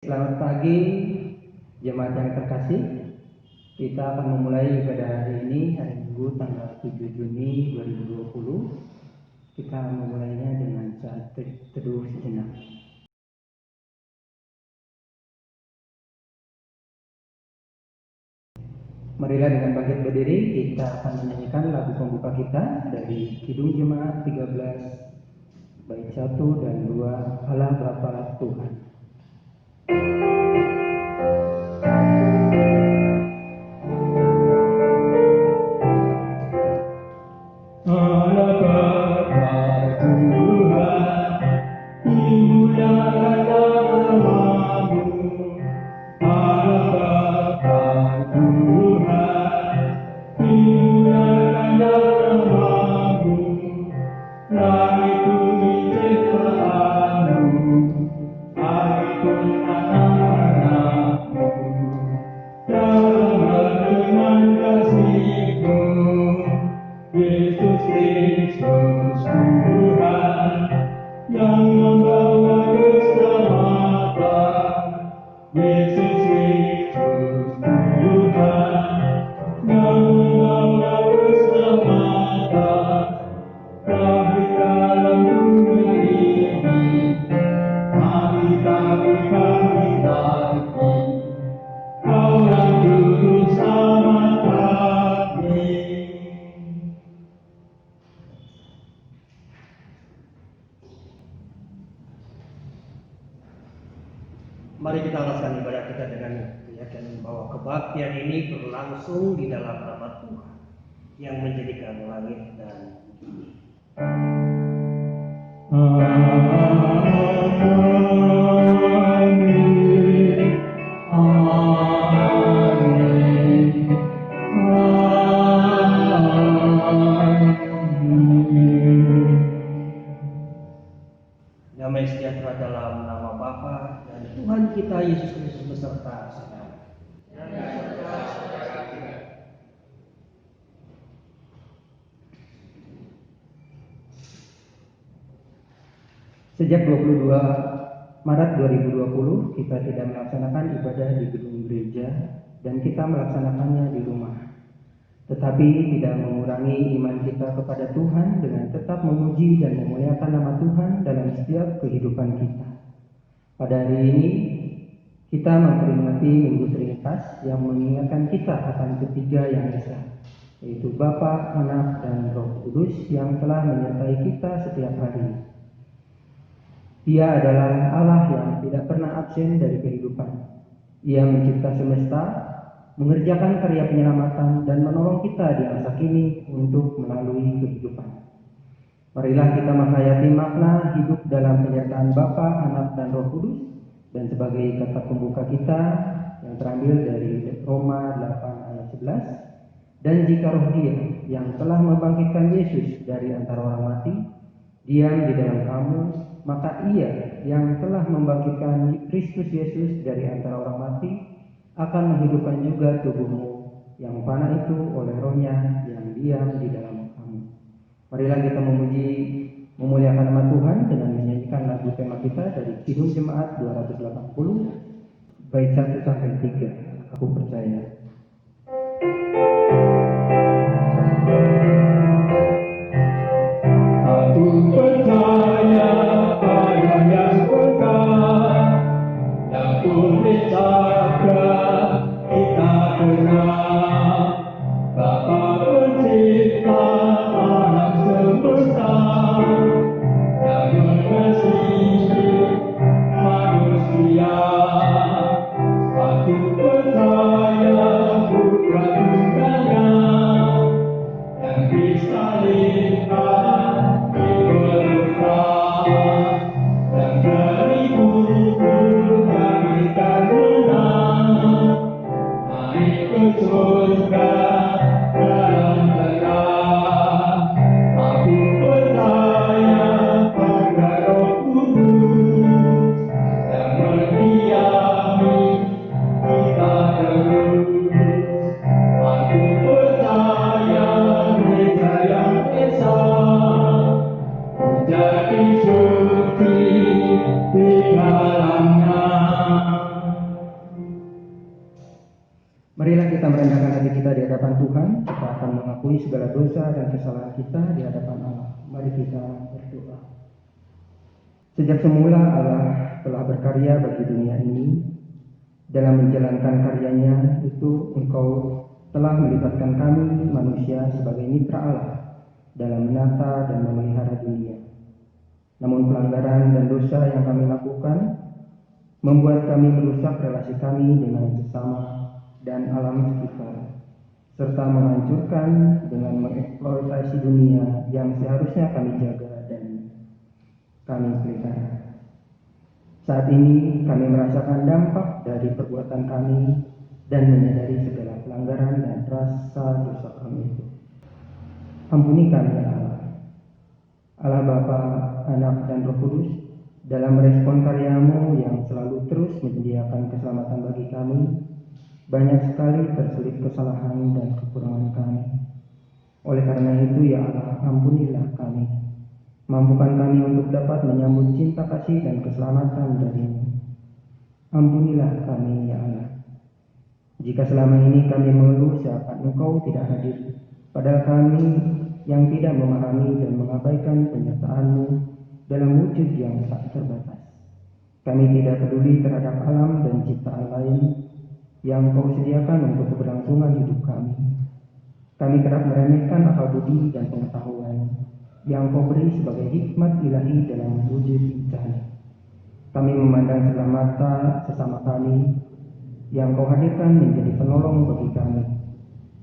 Selamat pagi jemaat yang terkasih. Kita akan memulai ibadah hari ini, hari Minggu tanggal 7 Juni 2020. Kita memulainya dengan saat teduh sejenak. Marilah dengan bangkit berdiri, kita akan menyanyikan lagu pembuka kita dari Kidung Jemaat 13 bait 1 dan 2, Allah Bapa Tuhan. Mari kita alaskan ibadah kita dengan keyakinan bahwa kebaktian ini berlangsung di dalam nama Tuhan yang menjadikan langit dan bumi. Damai sejahtera dalam nama Bapa dan Tuhan kita Yesus Kristus beserta saudara. Sejak 22 Maret 2020 kita tidak melaksanakan ibadah di gedung gereja dan kita melaksanakannya di rumah. Tetapi tidak mengurangi iman kita kepada Tuhan dengan tetap memuji dan memuliakan nama Tuhan dalam setiap kehidupan kita. Pada hari ini kita memperingati Minggu Trinitas yang mengingatkan kita akan ketiga yang esa, yaitu Bapa, Anak, dan Roh Kudus yang telah menyertai kita setiap hari. Dia adalah Allah yang tidak pernah absen dari kehidupan. Ia mencipta semesta, mengerjakan karya penyelamatan, dan menolong kita di masa kini untuk melalui kehidupan. Marilah kita menghayati makna hidup dalam penyertaan Bapa, Anak, dan Roh Kudus, dan sebagai kata pembuka kita yang terambil dari Roma 8 ayat 11, dan jika roh Dia yang telah membangkitkan Yesus dari antara orang mati diam di dalam kamu, maka Ia yang telah membangkitkan Kristus Yesus dari antara orang mati akan menghidupkan juga tubuhmu yang fana itu oleh Roh-Nya yang diam di dalam kamu. Marilah kita memuliakan nama Tuhan dengan menyanyikan lagu tema kita dari Kidung Jemaat 280 bait 1 sampai 3. Aku percaya. Aku percaya ada yang besar yang boleh jaga kita kenal. Bapa pencipta alam semesta yang mengasihi manusia. Aku percaya Putra Tunggalnya yang disalibkan di Golgota, dan dari kubur bangkitkan menang, naik ke surga dalam terang. Aku percaya pada Roh Kudus yang mendiami kita terus. Aku percaya gereja yang esa menjadi suci di dalamnya. kita merendahkan hati kita di hadapan Tuhan, kita akan mengakui segala dosa dan kesalahan kita di hadapan Allah. Mari kita berdoa. Sejak semula Allah telah berkarya bagi dunia ini. Dalam menjalankan karyanya itu Engkau telah melibatkan kami manusia sebagai mitra Allah dalam menata dan memelihara dunia. Namun pelanggaran dan dosa yang kami lakukan membuat kami merusak relasi kami dengan sesama dan alam sekitar, serta menghancurkan dengan mengeksploitasi dunia yang seharusnya kami jaga dan kami pelihara. Saat ini kami merasakan dampak dari perbuatan kami dan menyadari segala pelanggaran dan rasa dosa kami itu. Ampuni kami ya Allah. Allah Bapa, Anak, dan Roh Kudus, dalam merespon karya-Mu yang selalu terus menyediakan keselamatan bagi kami, banyak sekali terselip kesalahan dan kekurangan kami. Oleh karena itu ya Allah, ampunilah kami. Mampukan kami untuk dapat menyambut cinta kasih dan keselamatan dari-Mu. Ampunilah kami ya Allah. Jika selama ini kami mengeluh seakan Engkau tidak hadir, padahal kami yang tidak memahami dan mengabaikan penyertaan-Mu dalam wujud yang tak terbatas. Kami tidak peduli terhadap alam dan ciptaan lain yang Kau sediakan untuk keberlangsungan hidup kami. Kami kerap meremehkan akal budi dan pengetahuan yang Kau beri sebagai hikmat ilahi dalam wujud insani. Kami memandang sebelah mata sesama kami yang Kau hadirkan menjadi penolong bagi kami.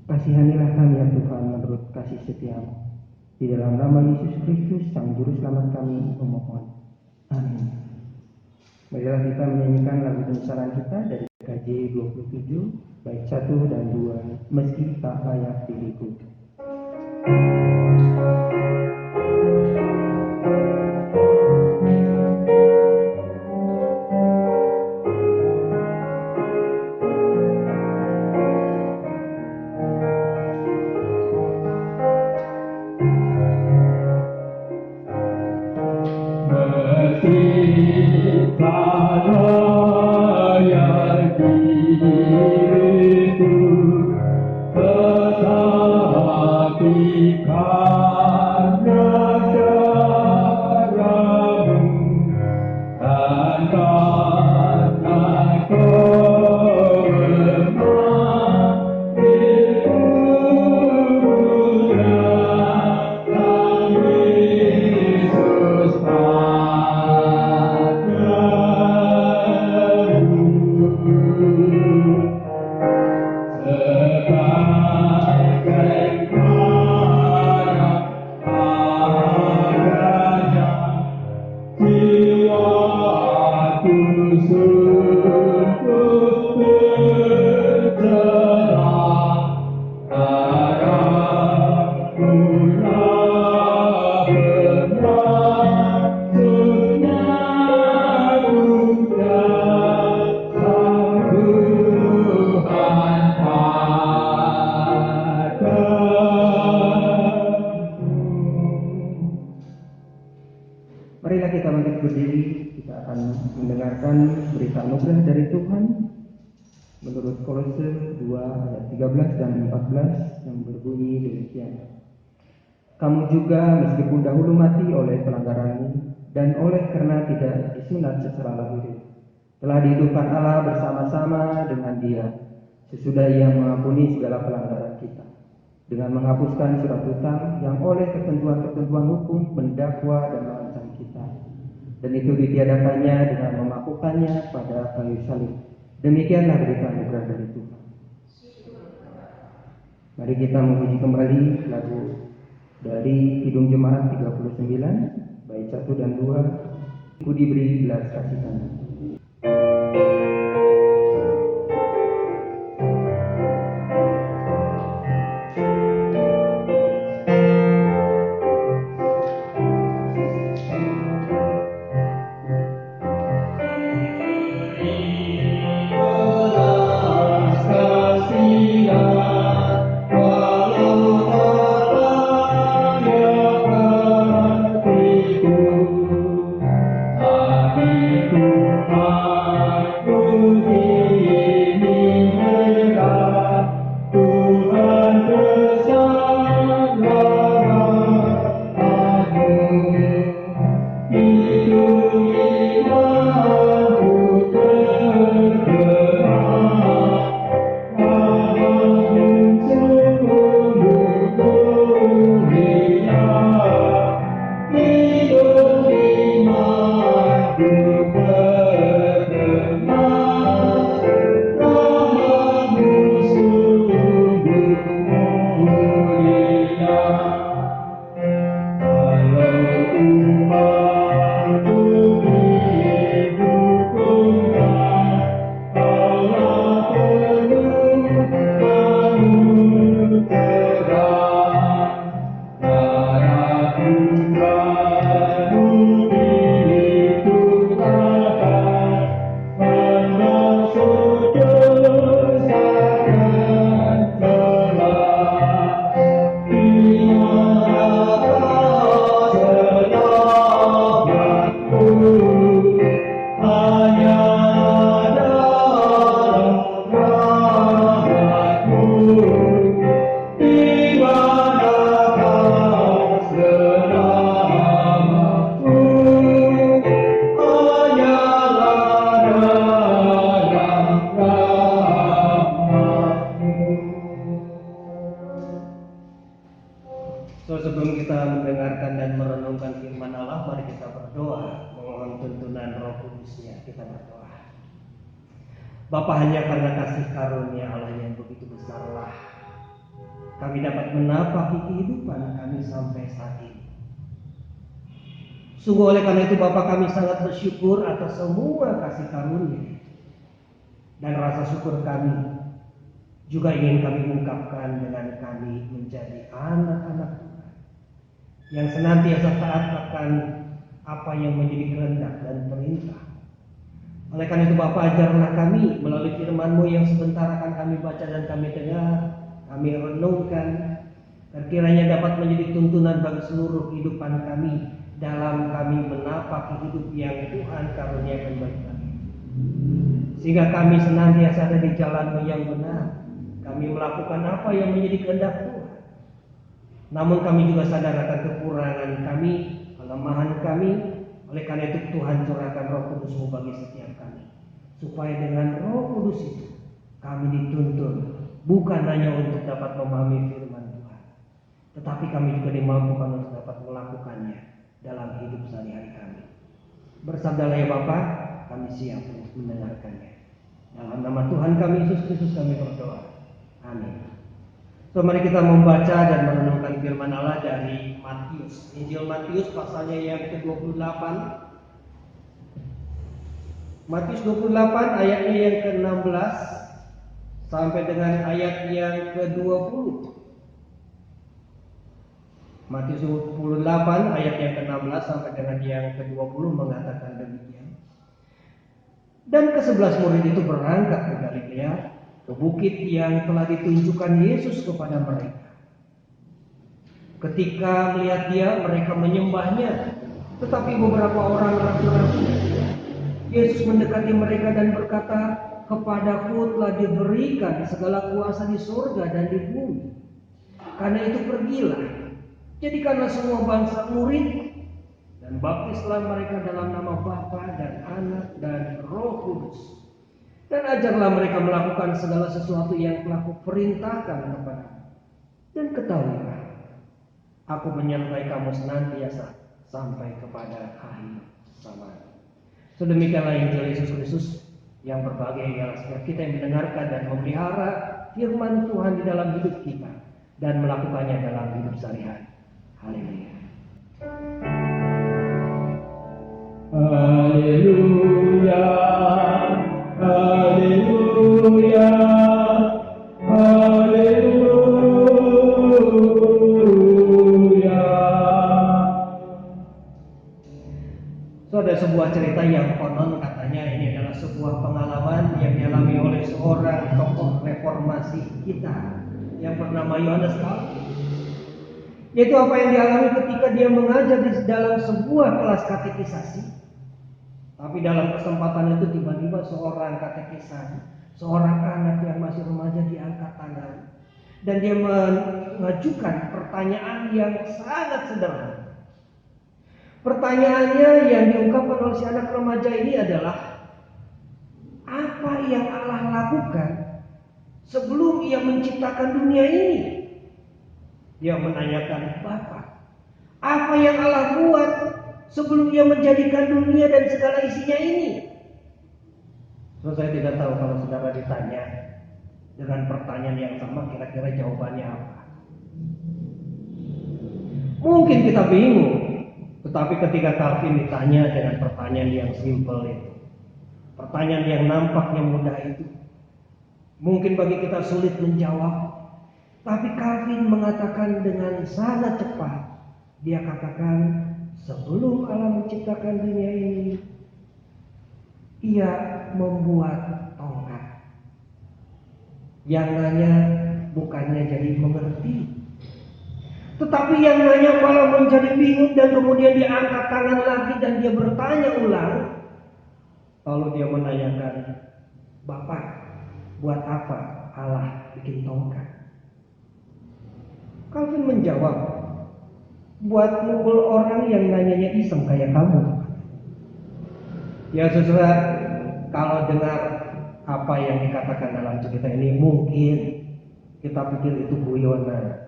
Kasihanilah kami ya Tuhan menurut kasih setia-Mu. Di dalam nama Yesus Kristus, Sang Juru Selamat kami memohon. Amin. Marilah kita menyanyikan lagu penyesalan kita dari KJ 27, bait 1 dan 2, meski tak layak diriku. Marilah kita bangkit berdiri, kita akan mendengarkan berita anugerah dari Tuhan menurut Kolose 2 ayat 13 dan 14 yang berbunyi demikian. Kamu juga meskipun dahulu mati oleh pelanggaranmu dan oleh karena tidak disunat secara lahiriah, telah dihidupkan Allah bersama-sama dengan Dia sesudah Ia mengampuni segala pelanggaran kita, dengan menghapuskan surat hutang yang oleh ketentuan-ketentuan hukum mendakwa dan mengancam kita, dan itu ditiadakannya dengan memakukannya pada kayu salib. Demikianlah berita anugerah dari Tuhan. Mari kita memuji kembali lagu dari Kidung Jemaat 39 bait 1 dan 2, Ku diberi belas kasih tanah. Aku berdoa memohon tuntunan Roh Kudus-Nya. Kita berdoa. Bapa, hanya karena kasih karunia Allah yang begitu besarlah kami dapat menapaki kehidupan kami sampai saat ini. Sungguh oleh karena itu Bapa, kami sangat bersyukur atas semua kasih karunia. Dan rasa syukur kami juga ingin kami ungkapkan dengan kami menjadi anak-anak Tuhan yang senantiasa taat akan apa yang menjadi kehendak dan perintah. Oleh karena itu Bapa, ajarlah kami melalui firman-Mu yang sebentar akan kami baca dan kami dengar, kami renungkan, dan kiranya dapat menjadi tuntunan bagi seluruh kehidupan kami dalam kami menapaki hidup yang Tuhan karuniakan bagi kami. Sehingga kami senantiasa ada di jalan-Mu yang benar. Kami melakukan apa yang menjadi kehendak Tuhan. Namun kami juga sadar akan kekurangan kami, kelemahan kami. Oleh karena itu Tuhan curahkan Roh Kudus-Mu bagi setiap kami, supaya dengan Roh Kudus itu kami dituntun bukan hanya untuk dapat memahami firman Tuhan, tetapi kami juga dimampukan untuk dapat melakukannya dalam hidup sehari-hari kami. Bersabdalah ya Bapa, kami siap untuk mendengarkannya. Dalam nama Tuhan kami Yesus Kristus kami berdoa. Amin. So, mari kita membaca dan merenungkan firman Allah dari Matius. Injil Matius pasalnya yang ke-28. Matius 28 ayatnya yang ke-16 sampai dengan ayat yang ke-20. Matius 28 ayat yang ke-16 sampai dengan yang ke-20 mengatakan demikian. Dan ke-11 murid itu berangkat ke Galilea, ke bukit yang telah ditunjukkan Yesus kepada mereka. Ketika melihat Dia, mereka menyembahnya, tetapi beberapa orang ragu-ragu. Yesus mendekati mereka dan berkata, "Kepadaku telah diberikan segala kuasa di surga dan di bumi. Karena itu pergilah, jadikanlah semua bangsa murid, dan baptislah mereka dalam nama Bapa dan Anak dan Roh Kudus. Dan ajarlah mereka melakukan segala sesuatu yang telah Kuperintahkan kepadamu. Dan ketahuilah, Aku menyertai kamu senantiasa sampai kepada akhir zaman." Sedemikianlah Injil Yesus Kristus yang berbahagia ialah setiap kita yang mendengarkan dan memelihara firman Tuhan di dalam hidup kita dan melakukannya dalam hidup sehari-hari. Haleluya. Haleluya. Haleluya, haleluya. So, ada sebuah cerita yang konon katanya ini adalah sebuah pengalaman yang dialami oleh seorang tokoh reformasi kita yang bernama Yohanes Calvin. Yaitu apa yang dialami ketika dia mengajar di dalam sebuah kelas katekisasi. Tapi dalam kesempatan itu tiba-tiba seorang katekisan, seorang anak yang masih remaja diangkat tangan. Dan dia mengajukan pertanyaan yang sangat sederhana. Pertanyaannya yang diungkapkan oleh si anak remaja ini adalah, apa yang Allah lakukan sebelum Ia menciptakan dunia ini? Dia menanyakan, Bapa, apa yang Allah buat sebelum Ia menjadikan dunia dan segala isinya ini? So, saya tidak tahu kalau saudara ditanya dengan pertanyaan yang sama, kira-kira jawabannya apa. Mungkin kita bingung, tetapi ketika Calvin ditanya dengan pertanyaan yang simpel itu, pertanyaan yang nampaknya mudah itu, mungkin bagi kita sulit menjawab. Tapi Calvin mengatakan dengan sangat cepat, dia katakan, sebelum Allah menciptakan dunia ini, Ia membuat tongkat. Yang nanya bukannya jadi mengerti, tetapi yang nanya malah menjadi bingung dan kemudian dia angkat tangan lagi dan dia bertanya ulang. Lalu dia menanyakan, Bapak, buat apa Allah bikin tongkat? Calvin menjawab, buat mukul orang yang nanyanya iseng kayak kamu. Ya saudara, kalau dengar apa yang dikatakan dalam cerita ini, mungkin kita pikir itu guyonan.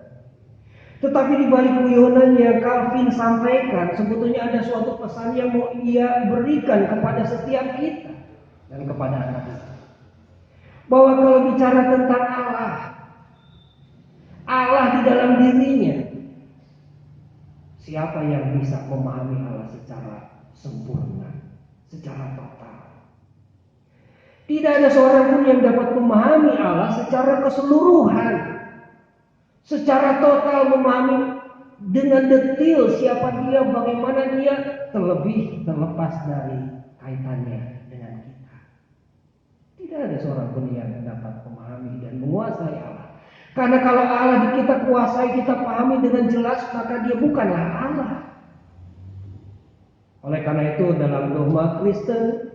Tetapi di balik guyonan yang Calvin sampaikan, sebetulnya ada suatu pesan yang mau ia berikan kepada setiap kita dan kepada anak kita. Bahwa kalau bicara tentang Allah, Allah di dalam dirinya, siapa yang bisa memahami Allah secara sempurna, secara total? Tidak ada seorang pun yang dapat memahami Allah secara keseluruhan, secara total, memahami dengan detail siapa dia, bagaimana dia, terlebih terlepas dari kaitannya dengan kita. Tidak ada seorang pun yang dapat memahami dan menguasai Allah. Karena kalau Allah kita kuasai, kita pahami dengan jelas, maka dia bukanlah Allah. Oleh karena itu dalam dogma Kristen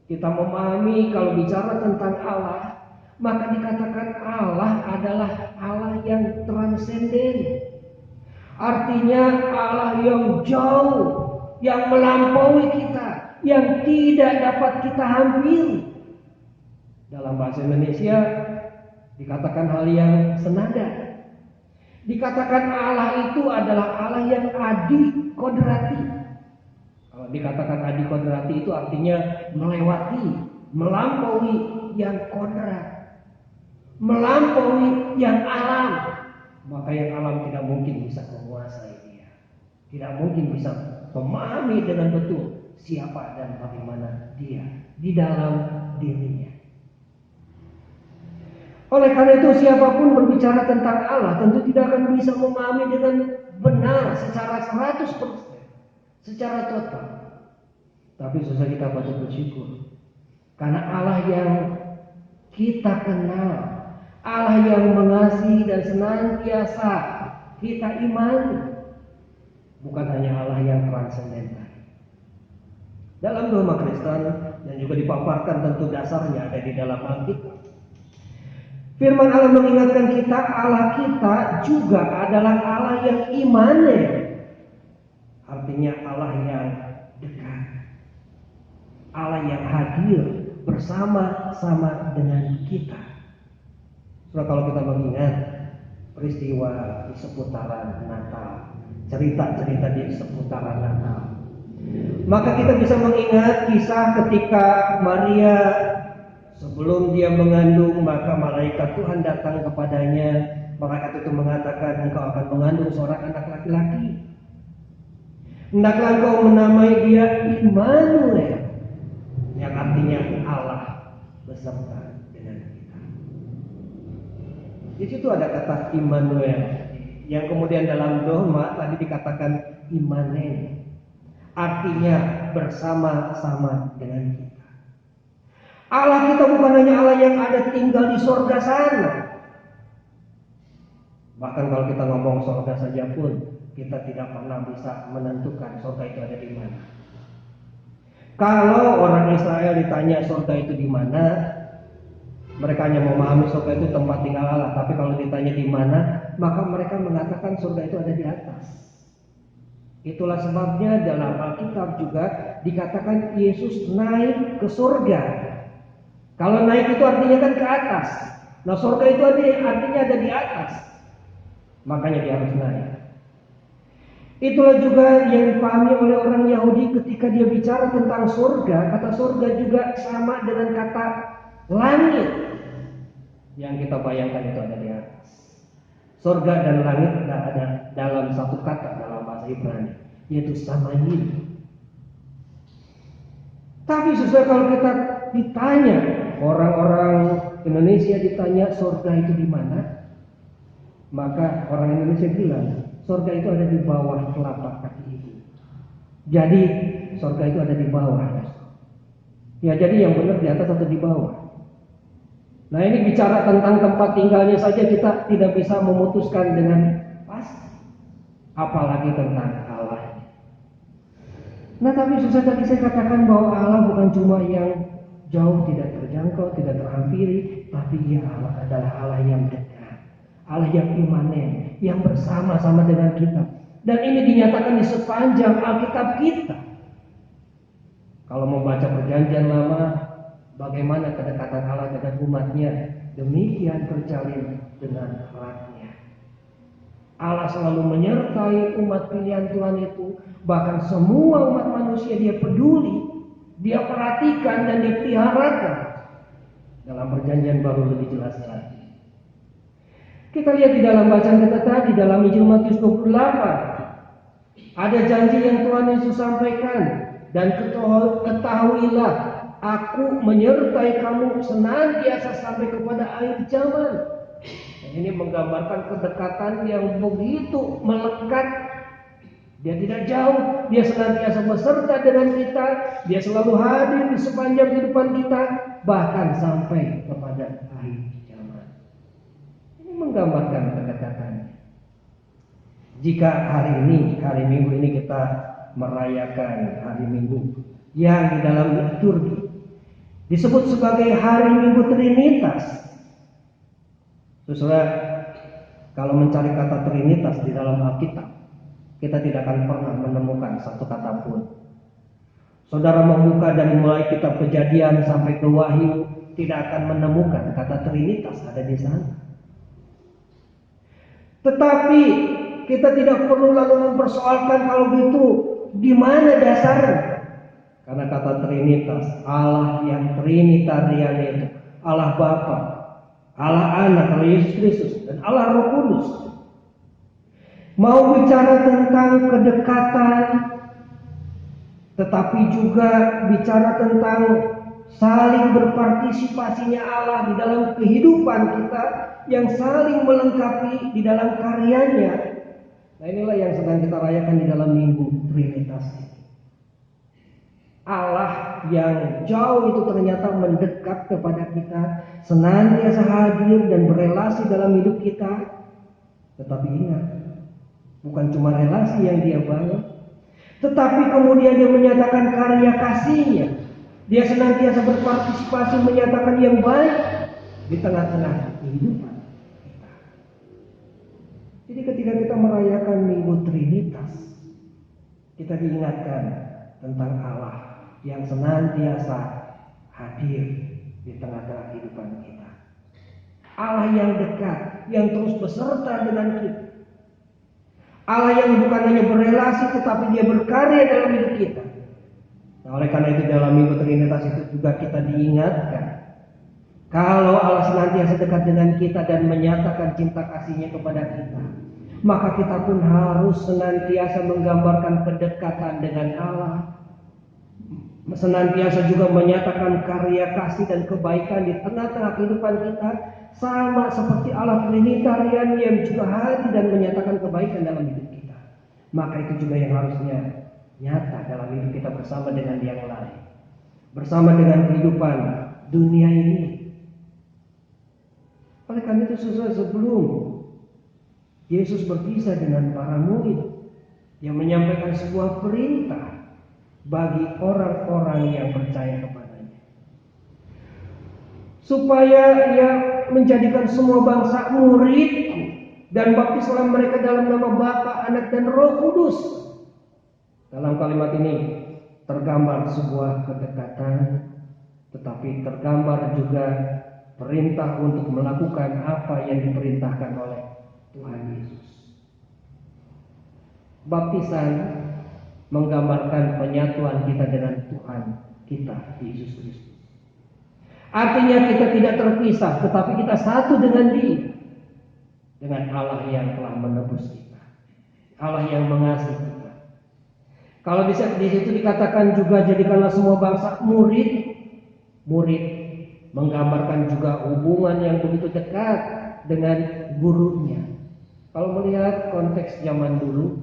kita memahami kalau bicara tentang Allah, maka dikatakan Allah adalah Allah yang transenden. Artinya Allah yang jauh, yang melampaui kita, yang tidak dapat kita hampiri. Dalam bahasa Indonesia dikatakan hal yang senada. Dikatakan Allah itu adalah Allah yang adi kodrati. Kalau dikatakan adi kodrati itu artinya melewati, melampaui yang kodrat, melampaui yang alam. Maka yang alam tidak mungkin bisa menguasai dia, tidak mungkin bisa memahami dengan betul siapa dan bagaimana dia di dalam dirinya. Oleh karena itu siapapun berbicara tentang Allah tentu tidak akan bisa memahami dengan benar secara 100%, secara total. Tapi susah kita patut bersyukur karena Allah yang kita kenal, Allah yang mengasihi dan senantiasa kita imani, bukan hanya Allah yang transendental. Dalam dogma Kristen dan juga dipaparkan tentu dasarnya ada di dalam Alkitab. Firman Allah mengingatkan kita, Allah kita juga adalah Allah yang imanen. Artinya Allah yang dekat, Allah yang hadir bersama-sama dengan kita. Kalau kita mengingat peristiwa di seputaran Natal, cerita-cerita di seputaran Natal, maka kita bisa mengingat kisah ketika Maria sebelum dia mengandung, maka malaikat Tuhan datang kepadanya. Malaikat itu mengatakan, engkau akan mengandung seorang anak laki-laki. Hendaklah engkau menamai dia Immanuel, yang artinya Allah beserta dengan kita. Di situ ada kata Immanuel, yang kemudian dalam dogma tadi dikatakan Immanen, artinya bersama-sama dengan kita. Allah kita bukan hanya Allah yang ada tinggal di sorga sana. Bahkan kalau kita ngomong sorga saja pun, kita tidak pernah bisa menentukan sorga itu ada di mana. Kalau orang Israel ditanya sorga itu di mana, mereka hanya memahami sorga itu tempat tinggal Allah. Tapi kalau ditanya di mana, maka mereka mengatakan sorga itu ada di atas. Itulah sebabnya dalam Alkitab juga dikatakan Yesus naik ke sorga. Kalau naik itu artinya kan ke atas. Nah, surga itu artinya ada di atas. Makanya dia harus naik. Itulah juga yang dipahami oleh orang Yahudi ketika dia bicara tentang surga. Kata surga juga sama dengan kata langit. Yang kita bayangkan itu ada di atas. Surga dan langit ada dalam satu kata dalam bahasa Ibrani, yaitu samayim. Tapi susah kalau kita ditanya, orang-orang Indonesia ditanya surga itu di mana, maka orang Indonesia bilang surga itu ada di bawah telapak kaki ibu. Jadi surga itu ada di bawah. Ya, jadi yang benar di atas atau di bawah. Nah, ini bicara tentang tempat tinggalnya saja kita tidak bisa memutuskan dengan pasti, apalagi tentang Allah. Nah, tapi susah tadi saya katakan bahwa Allah bukan cuma yang jauh, tidak terjangkau, tidak terhampiri, tapi Dia adalah Allah yang dekat, Allah yang imanen, yang bersama-sama dengan kita. Dan ini dinyatakan di sepanjang Alkitab kita. Kalau membaca Perjanjian Lama, bagaimana kedekatan Allah dengan umatnya, demikian terjalin dengan eratnya. Allah selalu menyertai umat pilihan Tuhan itu. Bahkan semua umat manusia dia peduli, dia perhatikan dan dia peliharakan. Dalam perjanjian baru lebih jelas lagi. Kita lihat di dalam bacaan kita tadi, dalam Injil Matius 28. Ada janji yang Tuhan Yesus sampaikan. Dan ketahuilah, aku menyertai kamu senantiasa sampai kepada akhir zaman. Ini menggambarkan kedekatan yang begitu melekat. Dia tidak jauh, dia senantiasa beserta dengan kita, dia selalu hadir di sepanjang kehidupan kita, bahkan sampai kepada akhir zaman. Ini menggambarkan kedekatannya. Jika hari Minggu ini kita merayakan hari Minggu yang di dalam liturgi disebut sebagai hari Minggu Trinitas. Saudara, kalau mencari kata Trinitas di dalam Alkitab, kita tidak akan pernah menemukan satu kata pun. Saudara membuka dari mulai kitab Kejadian sampai ke Wahyu, tidak akan menemukan kata Trinitas ada di sana. Tetapi kita tidak perlu lalu mempersoalkan kalau gitu di mana dasarnya. Karena kata Trinitas, Allah yang Trinitarian itu, Allah Bapa, Allah Anak, Allah Yesus Kristus, dan Allah Roh Kudus. Mau bicara tentang kedekatan, tetapi juga bicara tentang saling berpartisipasinya Allah di dalam kehidupan kita, yang saling melengkapi di dalam karyanya. Nah, inilah yang sedang kita rayakan di dalam Minggu Trinitas. Allah yang jauh itu ternyata mendekat kepada kita, senantiasa hadir dan berelasi dalam hidup kita. Tetapi ingat, bukan cuma relasi yang dia bangun, tetapi kemudian dia menyatakan karya kasihnya. Dia senantiasa berpartisipasi menyatakan yang baik di tengah-tengah kehidupan kita. Jadi ketika kita merayakan Minggu Trinitas, kita diingatkan tentang Allah yang senantiasa hadir di tengah-tengah kehidupan kita. Allah yang dekat, yang terus beserta dengan kita. Allah yang bukan hanya berelasi tetapi dia berkarya dalam hidup kita. Nah, oleh karena itu dalam Minggu Trinitas itu juga kita diingatkan kalau Allah senantiasa dekat dengan kita dan menyatakan cinta kasihnya kepada kita, maka kita pun harus senantiasa menggambarkan kedekatan dengan Allah, senantiasa juga menyatakan karya kasih dan kebaikan di tengah-tengah kehidupan kita, sama seperti Allah Trinitarian yang juga hadir dan menyatakan kebaikan dalam hidup kita. Maka itu juga yang harusnya nyata dalam hidup kita bersama dengan yang lain, bersama dengan kehidupan dunia ini. Oleh karena itu sebelum Yesus berpisah dengan para murid, yang menyampaikan sebuah perintah bagi orang-orang yang percaya kepadanya, supaya ia menjadikan semua bangsa muridku dan baptislah mereka dalam nama Bapa, Anak, dan Roh Kudus. Dalam kalimat ini tergambar sebuah kedekatan, tetapi tergambar juga perintah untuk melakukan apa yang diperintahkan oleh Tuhan Yesus. Baptisan menggambarkan penyatuan kita dengan Tuhan kita, Yesus Kristus. Artinya kita tidak terpisah, tetapi kita satu dengan Dia, dengan Allah yang telah menebus kita, Allah yang mengasihi kita. Kalau di situ dikatakan juga jadikanlah semua bangsa murid menggambarkan juga hubungan yang begitu dekat dengan gurunya. Kalau melihat konteks zaman dulu,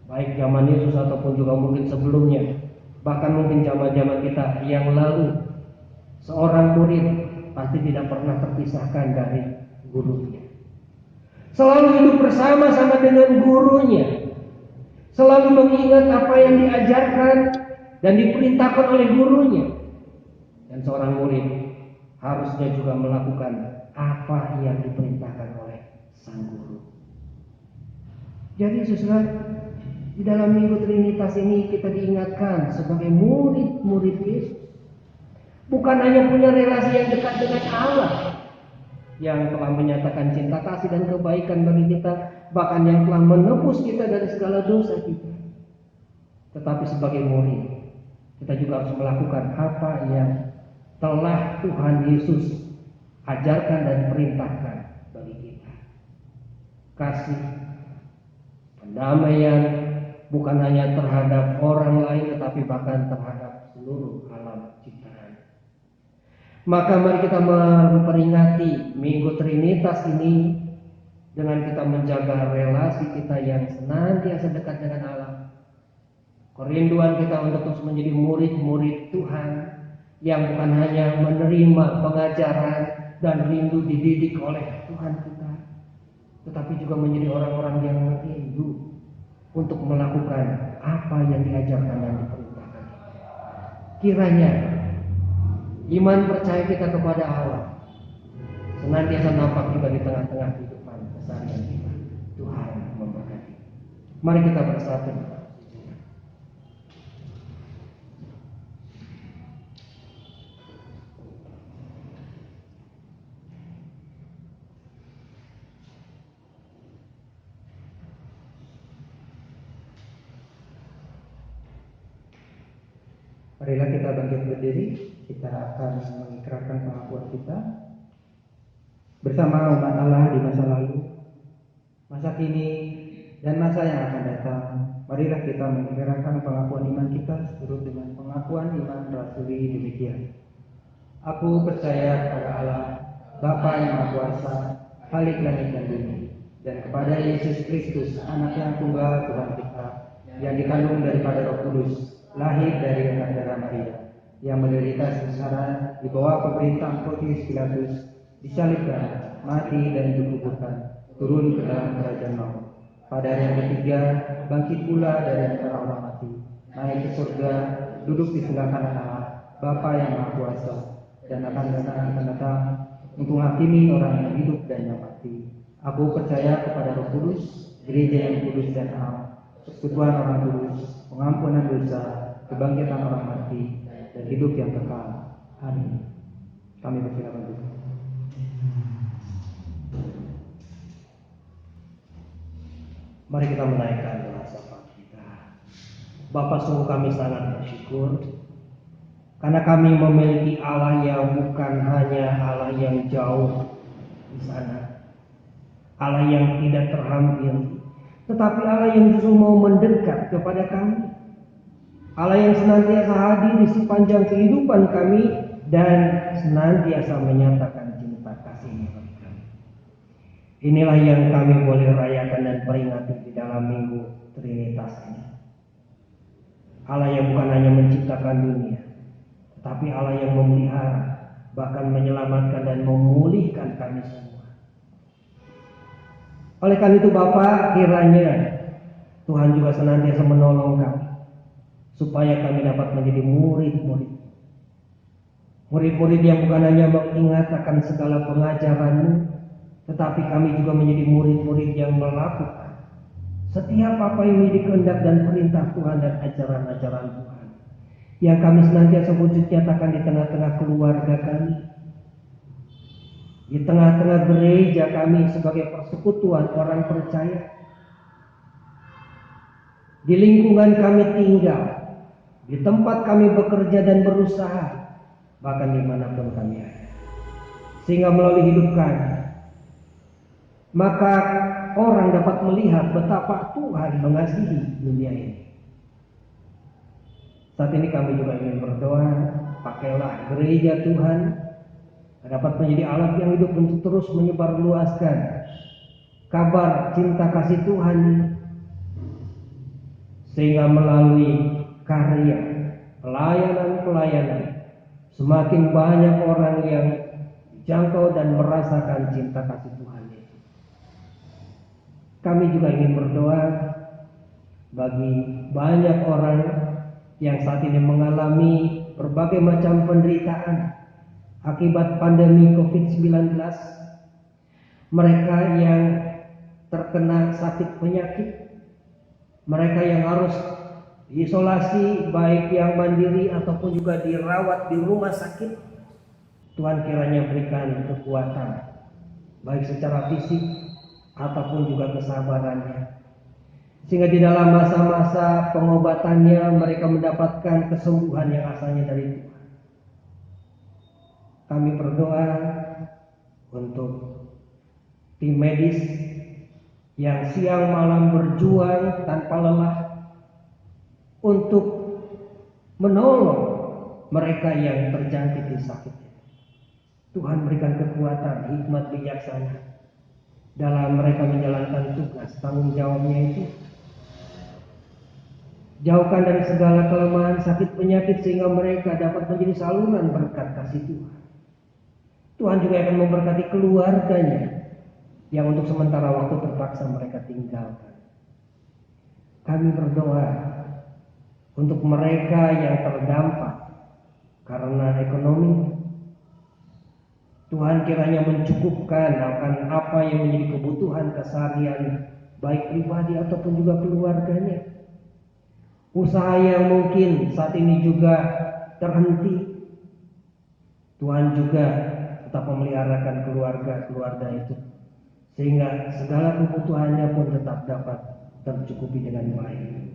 baik zaman Yesus ataupun juga mungkin sebelumnya, bahkan mungkin zaman-zaman kita yang lalu, seorang murid pasti tidak pernah terpisahkan dari gurunya. Selalu hidup bersama-sama dengan gurunya, selalu mengingat apa yang diajarkan dan diperintahkan oleh gurunya. Dan seorang murid harusnya juga melakukan apa yang diperintahkan oleh sang guru. Jadi saudara, di dalam Minggu Trinitas ini kita diingatkan sebagai murid-murid Yesus, bukan hanya punya relasi yang dekat dengan Allah yang telah menyatakan cinta kasih dan kebaikan bagi kita, bahkan yang telah menebus kita dari segala dosa kita. Tetapi sebagai murid, kita juga harus melakukan apa yang telah Tuhan Yesus ajarkan dan perintahkan bagi kita. Kasih, pendamaian, bukan hanya terhadap orang lain, tetapi bahkan terhadap seluruh alam ciptaan. Maka mari kita memperingati Minggu Trinitas ini dengan kita menjaga relasi kita yang senantiasa dekat dengan Allah. Kerinduan kita untuk terus menjadi murid-murid Tuhan yang bukan hanya menerima pengajaran dan rindu dididik oleh Tuhan kita, tetapi juga menjadi orang-orang yang rindu untuk melakukan apa yang diajarkan dan diperintahkan. Kiranya iman percaya kita kepada Allah senantiasa nampak juga di tengah-tengah kehidupan keseharian kita. Tuhan memberkati. Mari kita bersatu. Marilah kita bangkit berdiri, kita akan mengikrarkan pengakuan kita bersama umat Allah di masa lalu, masa kini, dan masa yang akan datang. Marilah kita mengikrarkan pengakuan iman kita seturut dengan pengakuan iman rasuli demikian. Aku percaya kepada Allah, Bapa yang Maha Kuasa, Khalik langit dan bumi, dan kepada Yesus Kristus, Anak yang tunggal Tuhan kita, yang dikandung daripada Roh Kudus, lahir dari anak darah Maria, yang menderita sengsara di bawah pemerintahan Pontius Pilatus, disalibkan, mati dan dikuburkan, turun ke dalam kerajaan maut. Pada hari yang ketiga bangkit pula dari antara orang mati, naik ke surga, duduk di sebelah kanan Allah, Bapa yang Maha Kuasa, dan akan datang untuk menghakimi orang yang hidup dan yang mati. Aku percaya kepada Roh Kudus, gereja yang kudus dan am, persekutuan orang kudus, pengampunan dosa, kebangkitan orang mati, dan hidup yang kekal. Amin. Kami bersilakan dulu. Mari kita menaikkan doa syafaat kita. Bapa, sungguh kami sangat bersyukur karena kami memiliki Allah yang bukan hanya Allah yang jauh di sana, Allah yang tidak terhampiri, tetapi Allah yang justru mau mendekat kepada kami. Allah yang senantiasa hadir di sepanjang kehidupan kami dan senantiasa menyatakan cinta kasih-Nya bagi kami. Inilah yang kami boleh rayakan dan peringati di dalam Minggu Trinitas ini. Allah yang bukan hanya menciptakan dunia, tetapi Allah yang memelihara, bahkan menyelamatkan dan memulihkan kami semua. Oleh karena itu Bapa, kiranya Tuhan juga senantiasa menolong kami supaya kami dapat menjadi murid-murid. Murid-murid yang bukan hanya mengingat akan segala pengajaran-Mu, tetapi kami juga menjadi murid-murid yang melakukan setiap apa yang menjadi kehendak dan perintah Tuhan dan ajaran-ajaran Tuhan, yang kami senantiasa wujud nyatakan di tengah-tengah keluarga kami, di tengah-tengah gereja kami sebagai persekutuan orang percaya, di lingkungan kami tinggal, di tempat kami bekerja dan berusaha, bahkan dimanapun kami ada. Sehingga melalui hidup kami, maka orang dapat melihat betapa Tuhan mengasihi dunia ini. Saat ini kami juga ingin berdoa, pakailah gereja Tuhan dapat menjadi alat yang hidup untuk terus menyebarluaskan kabar cinta kasih Tuhan, sehingga melalui karya pelayanan semakin banyak orang yang dijangkau dan merasakan cinta kasih Tuhan itu. Kami juga ingin berdoa bagi banyak orang yang saat ini mengalami berbagai macam penderitaan akibat pandemi COVID-19. Mereka yang terkena sakit penyakit, mereka yang harus diisolasi baik yang mandiri ataupun juga dirawat di rumah sakit. Tuhan kiranya berikan kekuatan baik secara fisik ataupun juga kesabarannya. Sehingga di dalam masa-masa pengobatannya mereka mendapatkan kesembuhan yang asalnya dari Tuhan. Kami berdoa untuk tim medis yang siang malam berjuang tanpa lelah untuk menolong mereka yang terjangkit sakit. Tuhan berikan kekuatan, hikmat bijaksana dalam mereka menjalankan tugas tanggung jawabnya itu. Jauhkan dari segala kelemahan, sakit, penyakit sehingga mereka dapat menjadi saluran berkat kasih Tuhan. Tuhan juga akan memberkati keluarganya yang untuk sementara waktu terpaksa mereka tinggalkan. Kami berdoa untuk mereka yang terdampak karena ekonomi. Tuhan kiranya mencukupkan akan apa yang menjadi kebutuhan keseharian baik pribadi ataupun juga keluarganya. Usaha yang mungkin saat ini juga terhenti, Tuhan juga tetap memeliharakan keluarga itu, sehingga segala kebutuhannya pun tetap dapat tercukupi dengan baik.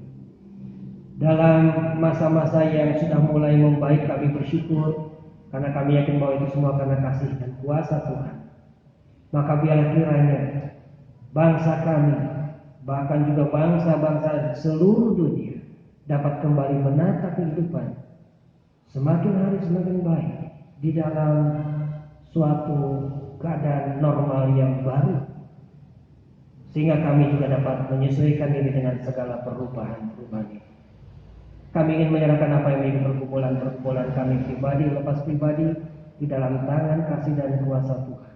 Dalam masa-masa yang sudah mulai membaik, kami bersyukur karena kami yakin bahwa itu semua karena kasih dan kuasa Tuhan. Maka biarlah kiranya bangsa kami, bahkan juga bangsa-bangsa seluruh dunia dapat kembali menata kehidupan semakin hari semakin baik di dalam suatu keadaan normal yang baru, sehingga kami juga dapat menyesuaikan diri dengan segala perubahan-perubahan itu. Kami ingin menyerahkan apa yang menjadi pergumulan kami pribadi lepas pribadi di dalam tangan kasih dan kuasa Tuhan.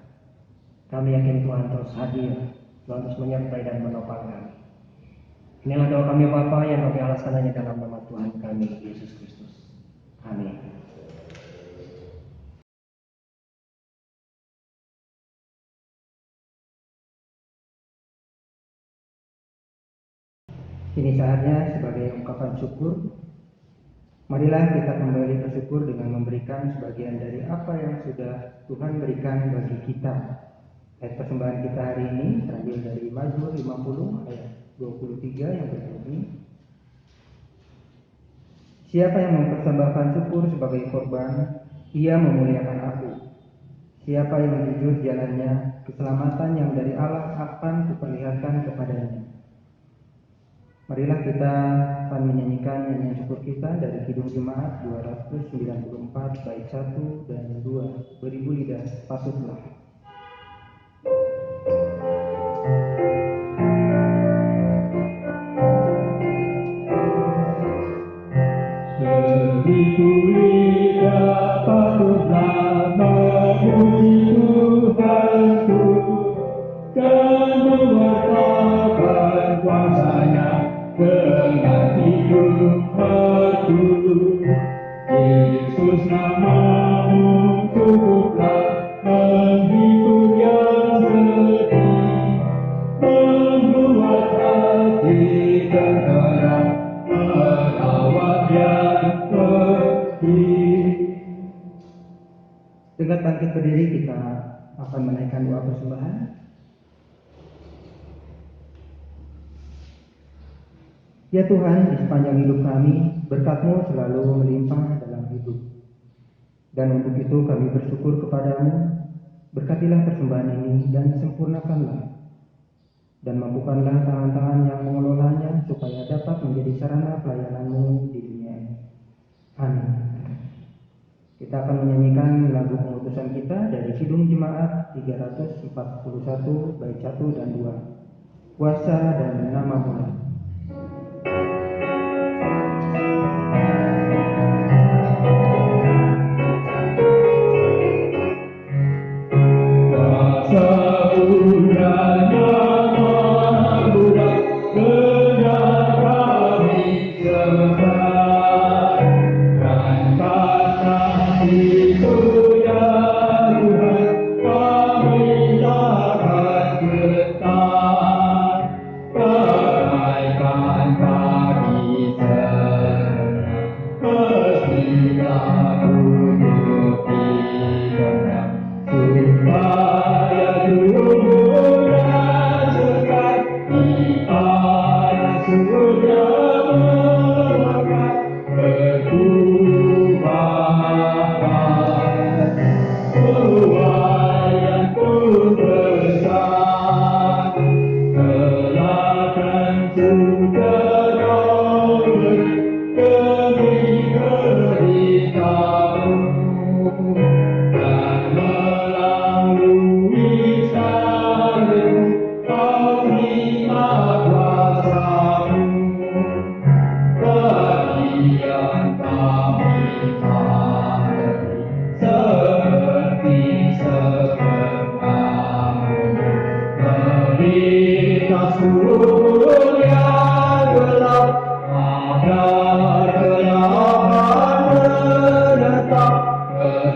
Kami yakin Tuhan terus hadir, Tuhan terus menyertai dan menopang kami. Inilah doa kami Bapa yang kami alaskan hanya dalam nama Tuhan kami Yesus Kristus. Amin. Kini saatnya sebagai ungkapan syukur, marilah kita kembali bersyukur dengan memberikan sebagian dari apa yang sudah Tuhan berikan bagi kita. Ayat persembahan kita hari ini terambil dari Mazmur 50 ayat 23 yang berbunyi, siapa yang mempersembahkan syukur sebagai korban, ia memuliakan aku. Siapa yang jujur jalannya, keselamatan yang dari Allah akan kuperlihatkan kepadanya. Marilah kita akan menyanyikan nyanyian syukur kita dari Kidung Jemaat 294 bait 1 dan 2. Beribu lidah patutlah. Beribu lidah patutlah memuji Tuhanku dan mewartakan kuasa-Nya dengan hidup aku. Yesus namamu cukuplah menghibur yang sedih, membuat hati tenteram, merawat yang pedih. Dengan bangkit berdiri kita akan menaikkan doa persembahan. Ya Tuhan, di sepanjang hidup kami, berkat-Mu selalu melimpah dalam hidup. Dan untuk itu kami bersyukur kepadamu, berkatilah persembahan ini dan sempurnakanlah. Dan mampukanlah tangan-tangan yang mengelolanya supaya dapat menjadi sarana pelayanan-Mu di dunia ini. Amin. Kita akan menyanyikan lagu pengutusan kita dari Kidung Jemaat 341 bait 1 dan 2. Kuasa dan nama-Mu.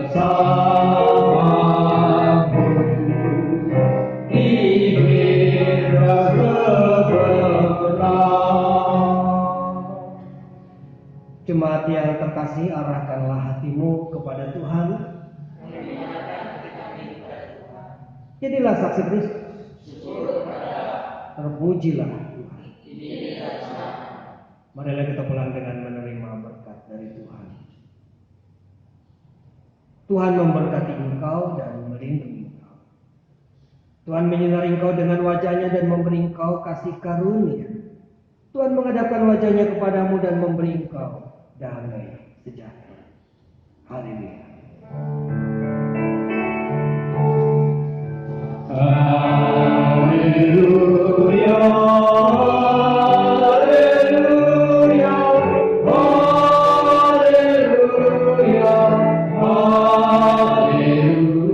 bersamamu di era kebenaran. Jemaat yang terkasih, arahkanlah hatimu kepada Tuhan. Jadilah saksi Kristus. Terpujilah Tuhan. Marilah kita pulang dengan menerima berkat dari Tuhan. Tuhan memberkati engkau dan melindungi engkau. Tuhan menyinari engkau dengan wajahnya dan memberi engkau kasih karunia. Tuhan menghadapkan wajahnya kepadamu dan memberi engkau damai sejahtera. Haleluya. Haleluya, haleluya, haleluya, haleluya, haleluya,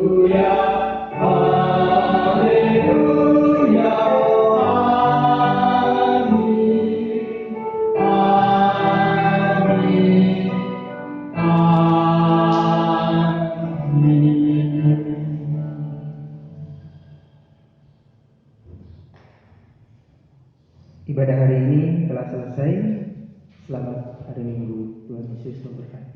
amin, amin, amin. Ibadah hari ini telah selesai. Selamat hari Minggu. Tuhan Yesus memberkati.